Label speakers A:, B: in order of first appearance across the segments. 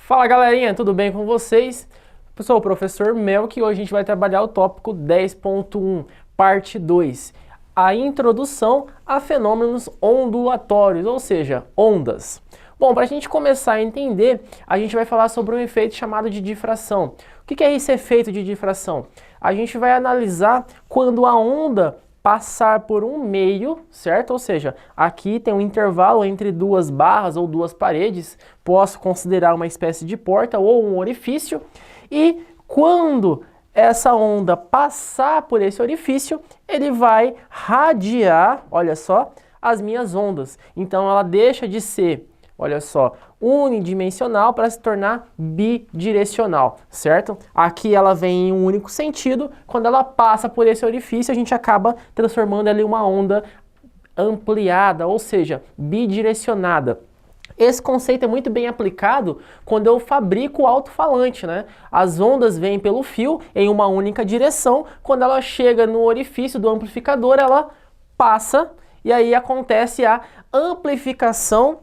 A: Fala galerinha, tudo bem com vocês? Eu sou o professor Melk e hoje a gente vai trabalhar o tópico 10.1, parte 2, a introdução a fenômenos ondulatórios, ou seja, ondas. Bom, para a gente começar a entender, a gente vai falar sobre um efeito chamado de difração. O que é esse efeito de difração? A gente vai analisar quando a onda passar por um meio, certo? Ou seja, aqui tem um intervalo entre duas barras ou duas paredes, posso considerar uma espécie de porta ou um orifício, e quando essa onda passar por esse orifício, ele vai radiar, olha só, as minhas ondas. Então ela deixa de ser, olha só, unidimensional para se tornar bidirecional, certo? Aqui ela vem em um único sentido, quando ela passa por esse orifício, a gente acaba transformando ela em uma onda ampliada, ou seja, bidirecionada. Esse conceito é muito bem aplicado quando eu fabrico o alto-falante, né? As ondas vêm pelo fio em uma única direção, quando ela chega no orifício do amplificador, ela passa e aí acontece a amplificação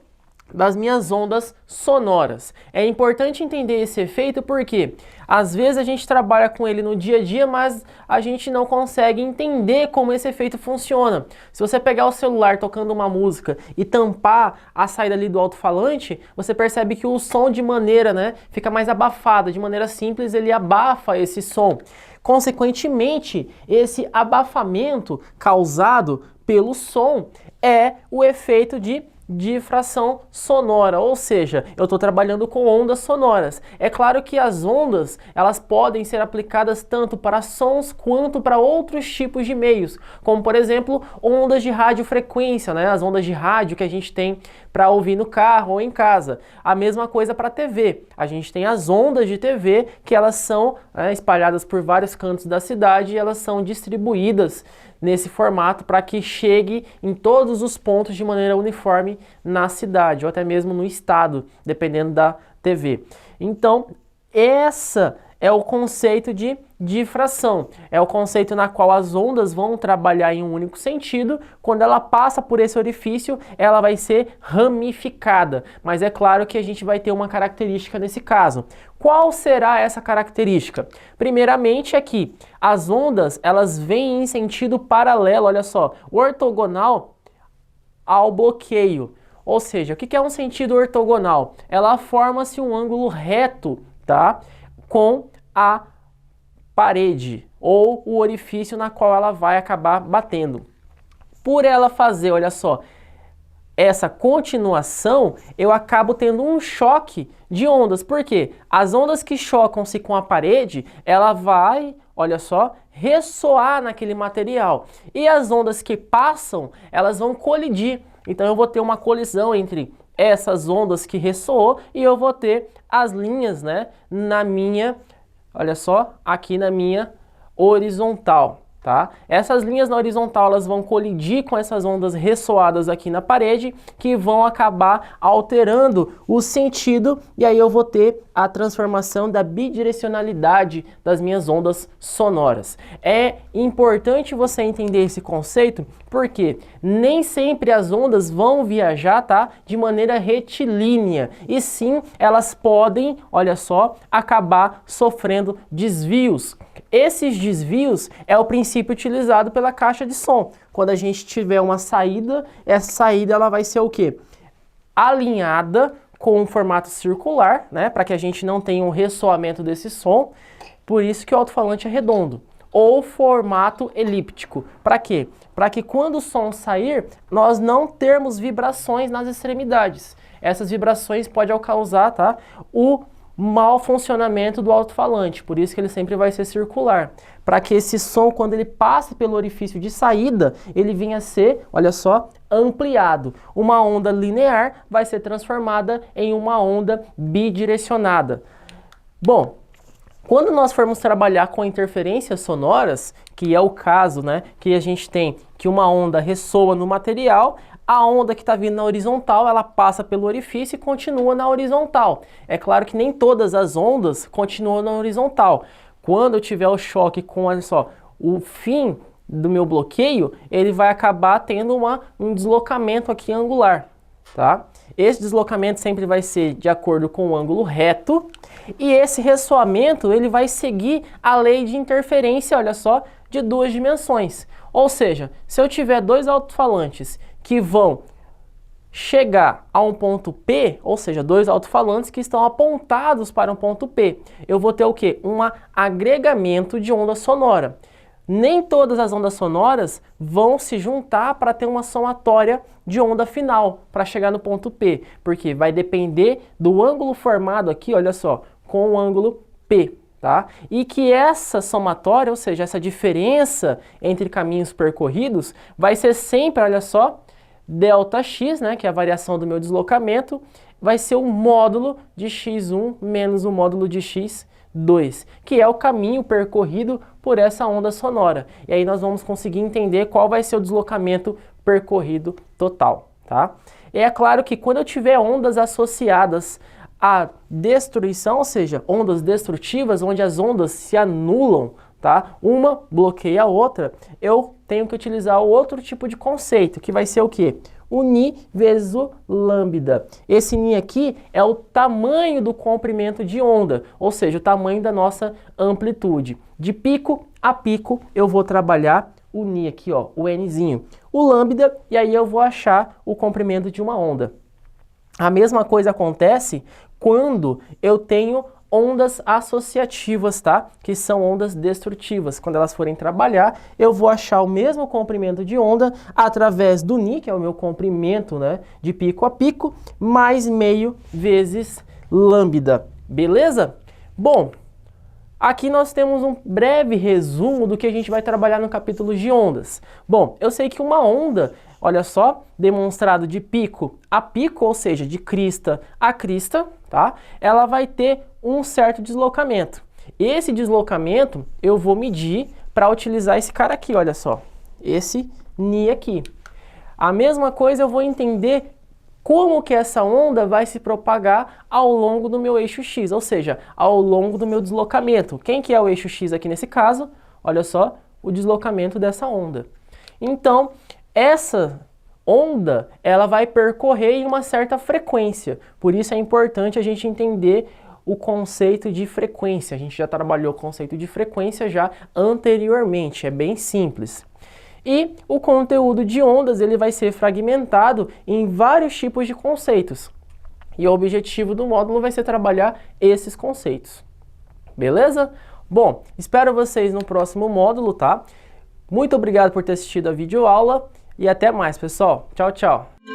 A: das minhas ondas sonoras. É importante entender esse efeito porque às vezes a gente trabalha com ele no dia a dia, mas a gente não consegue entender como esse efeito funciona. Se você pegar o celular tocando uma música e tampar a saída ali do alto-falante, você percebe que o som de maneira, fica mais abafado. De maneira simples, ele abafa esse som. Consequentemente, esse abafamento causado pelo som é o efeito de difração sonora, ou seja, eu estou trabalhando com ondas sonoras. É claro que as ondas, elas podem ser aplicadas tanto para sons quanto para outros tipos de meios, como por exemplo, ondas de radiofrequência, as ondas de rádio que a gente tem para ouvir no carro ou em casa. A mesma coisa para a TV. A gente tem as ondas de TV que elas são espalhadas por vários cantos da cidade e elas são distribuídas nesse formato para que chegue em todos os pontos de maneira uniforme na cidade ou até mesmo no estado, dependendo da TV. Então, essa é o conceito de difração. É o conceito na qual as ondas vão trabalhar em um único sentido. Quando ela passa por esse orifício, ela vai ser ramificada. Mas é claro que a gente vai ter uma característica nesse caso. Qual será essa característica? Primeiramente é que as ondas, elas vêm em sentido paralelo, olha só, ortogonal ao bloqueio. Ou seja, o que é um sentido ortogonal? Ela forma-se um ângulo reto, tá? Com a parede ou o orifício na qual ela vai acabar batendo. Por ela fazer, olha só, essa continuação, eu acabo tendo um choque de ondas. Por quê? As ondas que chocam-se com a parede, ela vai, olha só, ressoar naquele material. E as ondas que passam, elas vão colidir. Então eu vou ter uma colisão entre essas ondas que ressoou e eu vou ter as linhas, na minha, olha só, aqui na minha horizontal, tá? Essas linhas na horizontal, elas vão colidir com essas ondas ressoadas aqui na parede, que vão acabar alterando o sentido, e aí eu vou ter a transformação da bidirecionalidade das minhas ondas sonoras. É importante você entender esse conceito, porque nem sempre as ondas vão viajar, tá, de maneira retilínea, e sim, elas podem, olha só, acabar sofrendo desvios. Esses desvios é o princípio utilizado pela caixa de som. Quando a gente tiver uma saída, essa saída ela vai ser o quê? Alinhada com um formato circular, para que a gente não tenha um ressoamento desse som. Por isso que o alto-falante é redondo. Ou formato elíptico. Para quê? Para que quando o som sair, nós não termos vibrações nas extremidades. Essas vibrações podem causar, tá, o mau funcionamento do alto-falante, por isso que ele sempre vai ser circular. Para que esse som, quando ele passe pelo orifício de saída, ele venha a ser, olha só, ampliado. Uma onda linear vai ser transformada em uma onda bidirecionada. Bom, quando nós formos trabalhar com interferências sonoras, que é o caso, que a gente tem que uma onda ressoa no material, A onda que está vindo na horizontal, ela passa pelo orifício e continua na horizontal. É claro que nem todas as ondas continuam na horizontal. Quando eu tiver o choque com, olha só, o fim do meu bloqueio, ele vai acabar tendo um deslocamento aqui angular, tá? Esse deslocamento sempre vai ser de acordo com o ângulo reto, e esse ressoamento ele vai seguir a lei de interferência, olha só, de duas dimensões. Ou seja, se eu tiver dois alto-falantes que vão chegar a um ponto P, ou seja, dois alto-falantes que estão apontados para um ponto P, eu vou ter o quê? Um agregamento de onda sonora. Nem todas as ondas sonoras vão se juntar para ter uma somatória de onda final para chegar no ponto P, porque vai depender do ângulo formado aqui, olha só, com o ângulo P, tá? E que essa somatória, ou seja, essa diferença entre caminhos percorridos, vai ser sempre, olha só, ΔX, né, que é a variação do meu deslocamento, vai ser o módulo de x1 menos o módulo de x2, que é o caminho percorrido por essa onda sonora. E aí nós vamos conseguir entender qual vai ser o deslocamento percorrido total, tá? E é claro que quando eu tiver ondas associadas à destruição, ou seja, ondas destrutivas, onde as ondas se anulam, tá? Uma bloqueia a outra, eu tenho que utilizar outro tipo de conceito, que vai ser o quê? O Ni vezes o lambda. Esse Ni aqui é o tamanho do comprimento de onda, ou seja, o tamanho da nossa amplitude. De pico a pico, eu vou trabalhar o Ni aqui, ó, o Nzinho. O lambda, e aí eu vou achar o comprimento de uma onda. A mesma coisa acontece quando eu tenho ondas associativas, tá? Que são ondas destrutivas. Quando elas forem trabalhar, eu vou achar o mesmo comprimento de onda através do Ni, que é o meu comprimento, né, de pico a pico, mais meio vezes lambda. Beleza? Bom, aqui nós temos um breve resumo do que a gente vai trabalhar no capítulo de ondas. Bom, eu sei que uma onda, olha só, demonstrado de pico a pico, ou seja, de crista a crista, tá? Ela vai ter um certo deslocamento. Esse deslocamento eu vou medir para utilizar esse cara aqui, olha só, esse Ni aqui. A mesma coisa eu vou entender como que essa onda vai se propagar ao longo do meu eixo X, ou seja, ao longo do meu deslocamento. Quem que é o eixo X aqui nesse caso? Olha só, o deslocamento dessa onda. Então, essa onda, ela vai percorrer em uma certa frequência. Por isso é importante a gente entender o conceito de frequência. A gente já trabalhou o conceito de frequência já anteriormente, é bem simples. E o conteúdo de ondas ele vai ser fragmentado em vários tipos de conceitos. E o objetivo do módulo vai ser trabalhar esses conceitos. Beleza? Bom, espero vocês no próximo módulo, tá? Muito obrigado por ter assistido a videoaula e até mais, pessoal. Tchau, tchau!